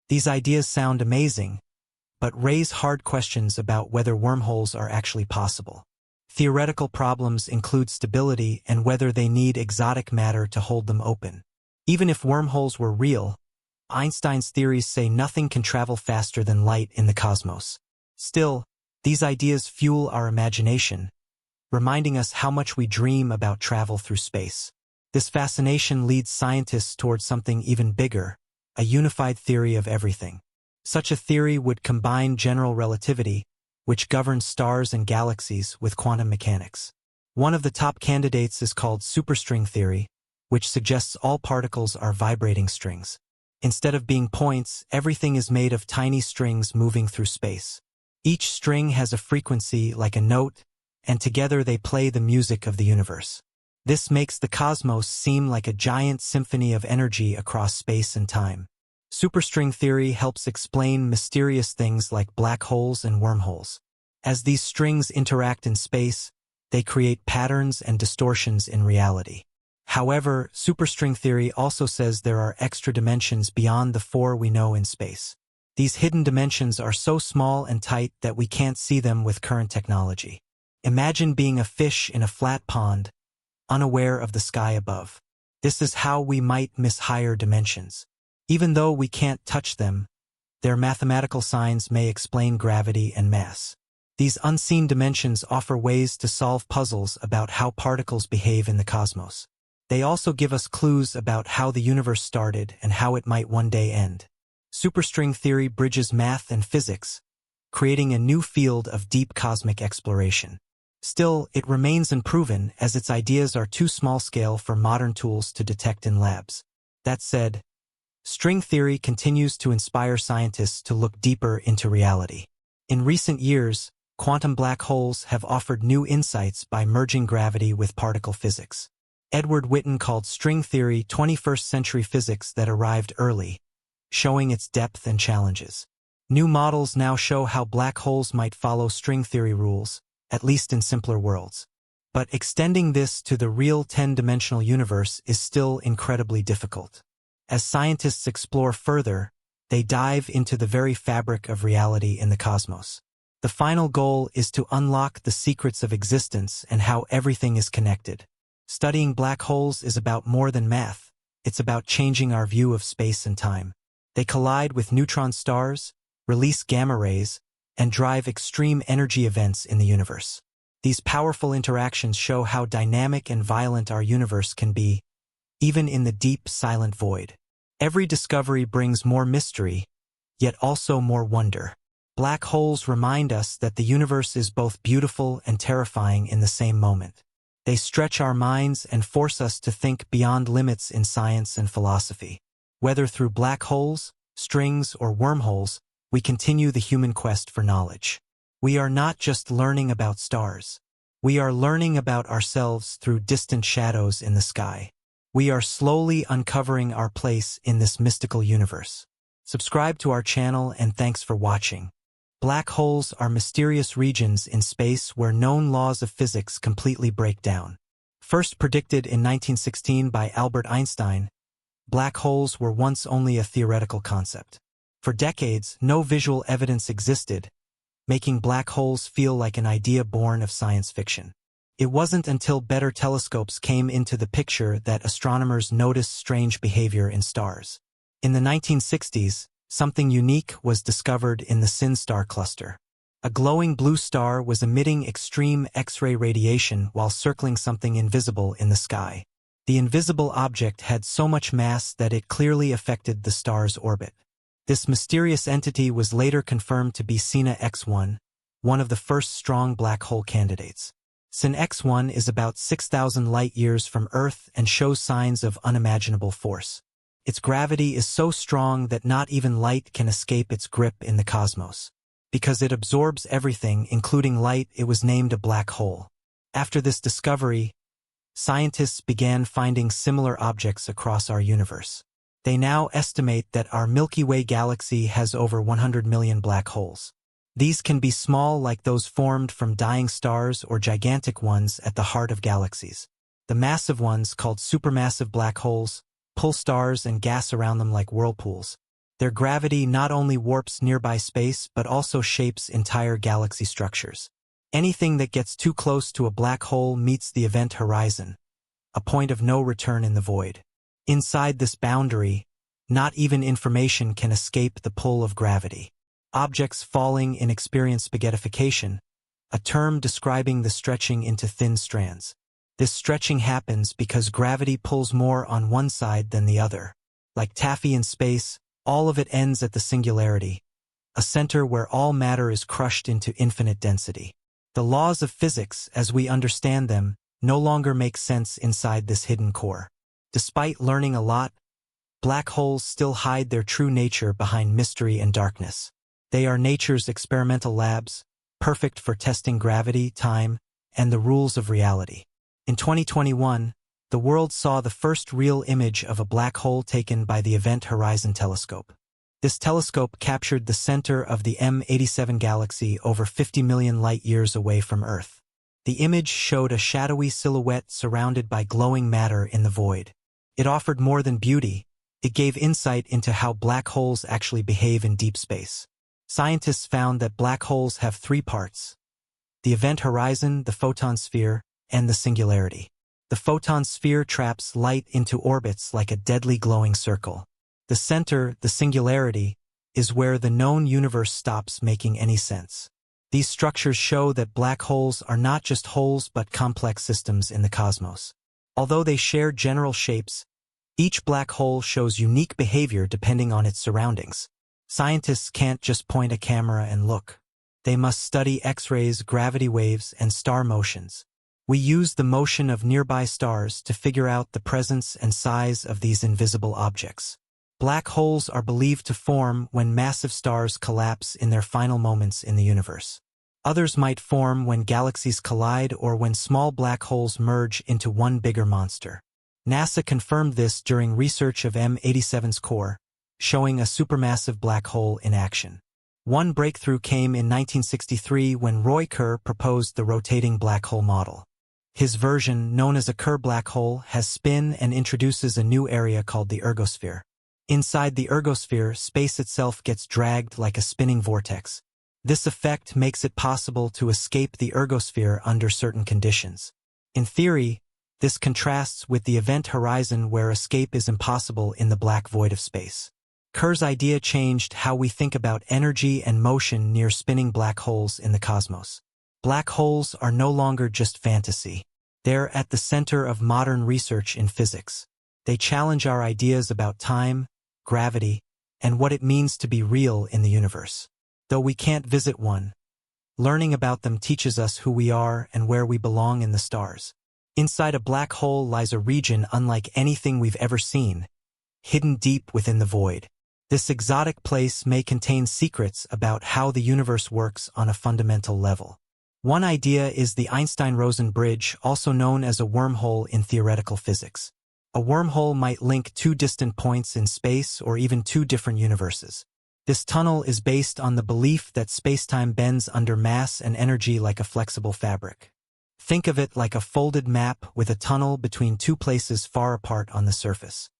These ideas sound amazing, but raise hard questions about whether wormholes are actually possible. Theoretical problems include stability and whether they need exotic matter to hold them open. Even if wormholes were real, Einstein's theories say nothing can travel faster than light in the cosmos. Still, these ideas fuel our imagination, reminding us how much we dream about travel through space. This fascination leads scientists towards something even bigger, a unified theory of everything. Such a theory would combine general relativity, which governs stars and galaxies, with quantum mechanics. One of the top candidates is called superstring theory, which suggests all particles are vibrating strings. Instead of being points, everything is made of tiny strings moving through space. Each string has a frequency like a note, and together they play the music of the universe. This makes the cosmos seem like a giant symphony of energy across space and time. Superstring theory helps explain mysterious things like black holes and wormholes. As these strings interact in space, they create patterns and distortions in reality. However, superstring theory also says there are extra dimensions beyond the four we know in space. These hidden dimensions are so small and tight that we can't see them with current technology. Imagine being a fish in a flat pond, unaware of the sky above. This is how we might miss higher dimensions. Even though we can't touch them, their mathematical signs may explain gravity and mass. These unseen dimensions offer ways to solve puzzles about how particles behave in the cosmos. They also give us clues about how the universe started and how it might one day end. Superstring theory bridges math and physics, creating a new field of deep cosmic exploration. Still, it remains unproven as its ideas are too small-scale for modern tools to detect in labs. That said, string theory continues to inspire scientists to look deeper into reality. In recent years, quantum black holes have offered new insights by merging gravity with particle physics. Edward Witten called string theory 21st century physics that arrived early, showing its depth and challenges. New models now show how black holes might follow string theory rules, at least in simpler worlds. But extending this to the real 10-dimensional universe is still incredibly difficult. As scientists explore further, they dive into the very fabric of reality in the cosmos. The final goal is to unlock the secrets of existence and how everything is connected. Studying black holes is about more than math. It's about changing our view of space and time. They collide with neutron stars, release gamma rays, and drive extreme energy events in the universe. These powerful interactions show how dynamic and violent our universe can be, even in the deep, silent void. Every discovery brings more mystery, yet also more wonder. Black holes remind us that the universe is both beautiful and terrifying in the same moment. They stretch our minds and force us to think beyond limits in science and philosophy. Whether through black holes, strings, or wormholes, we continue the human quest for knowledge. We are not just learning about stars. We are learning about ourselves through distant shadows in the sky. We are slowly uncovering our place in this mystical universe. Subscribe to our channel and thanks for watching. Black holes are mysterious regions in space where known laws of physics completely break down. First predicted in 1916 by Albert Einstein, black holes were once only a theoretical concept. For decades, no visual evidence existed, making black holes feel like an idea born of science fiction. It wasn't until better telescopes came into the picture that astronomers noticed strange behavior in stars. In the 1960s, something unique was discovered in the Sin star cluster. A glowing blue star was emitting extreme X-ray radiation while circling something invisible in the sky. The invisible object had so much mass that it clearly affected the star's orbit. This mysterious entity was later confirmed to be Sin X1, one of the first strong black hole candidates. Sin X1 is about 6,000 light-years from Earth and shows signs of unimaginable force. Its gravity is so strong that not even light can escape its grip in the cosmos. Because it absorbs everything, including light, it was named a black hole. After this discovery, scientists began finding similar objects across our universe. They now estimate that our Milky Way galaxy has over 100 million black holes. These can be small like those formed from dying stars or gigantic ones at the heart of galaxies. The massive ones, called supermassive black holes, pull stars and gas around them like whirlpools. Their gravity not only warps nearby space but also shapes entire galaxy structures. Anything that gets too close to a black hole meets the event horizon, a point of no return in the void. Inside this boundary, not even information can escape the pull of gravity. Objects falling in experience spaghettification, a term describing the stretching into thin strands. This stretching happens because gravity pulls more on one side than the other. Like taffy in space, all of it ends at the singularity, a center where all matter is crushed into infinite density. The laws of physics, as we understand them, no longer make sense inside this hidden core. Despite learning a lot, black holes still hide their true nature behind mystery and darkness. They are nature's experimental labs, perfect for testing gravity, time, and the rules of reality. In 2021, the world saw the first real image of a black hole taken by the Event Horizon Telescope. This telescope captured the center of the M87 galaxy over 50 million light-years away from Earth. The image showed a shadowy silhouette surrounded by glowing matter in the void. It offered more than beauty, it gave insight into how black holes actually behave in deep space. Scientists found that black holes have three parts: the event horizon, the photon sphere, and the singularity. The photon sphere traps light into orbits like a deadly glowing circle. The center, the singularity, is where the known universe stops making any sense. These structures show that black holes are not just holes but complex systems in the cosmos. Although they share general shapes, each black hole shows unique behavior depending on its surroundings. Scientists can't just point a camera and look. They must study X-rays, gravity waves, and star motions. We use the motion of nearby stars to figure out the presence and size of these invisible objects. Black holes are believed to form when massive stars collapse in their final moments in the universe. Others might form when galaxies collide or when small black holes merge into one bigger monster. NASA confirmed this during research of M87's core, showing a supermassive black hole in action. One breakthrough came in 1963 when Roy Kerr proposed the rotating black hole model. His version, known as a Kerr black hole, has spin and introduces a new area called the ergosphere. Inside the ergosphere, space itself gets dragged like a spinning vortex. This effect makes it possible to escape the ergosphere under certain conditions. In theory, this contrasts with the event horizon where escape is impossible in the black void of space. Kerr's idea changed how we think about energy and motion near spinning black holes in the cosmos. Black holes are no longer just fantasy. They're at the center of modern research in physics. They challenge our ideas about time, gravity, and what it means to be real in the universe. Though we can't visit one, learning about them teaches us who we are and where we belong in the stars. Inside a black hole lies a region unlike anything we've ever seen, hidden deep within the void. This exotic place may contain secrets about how the universe works on a fundamental level. One idea is the Einstein-Rosen bridge, also known as a wormhole in theoretical physics. A wormhole might link two distant points in space or even two different universes. This tunnel is based on the belief that spacetime bends under mass and energy like a flexible fabric. Think of it like a folded map with a tunnel between two places far apart on the surface.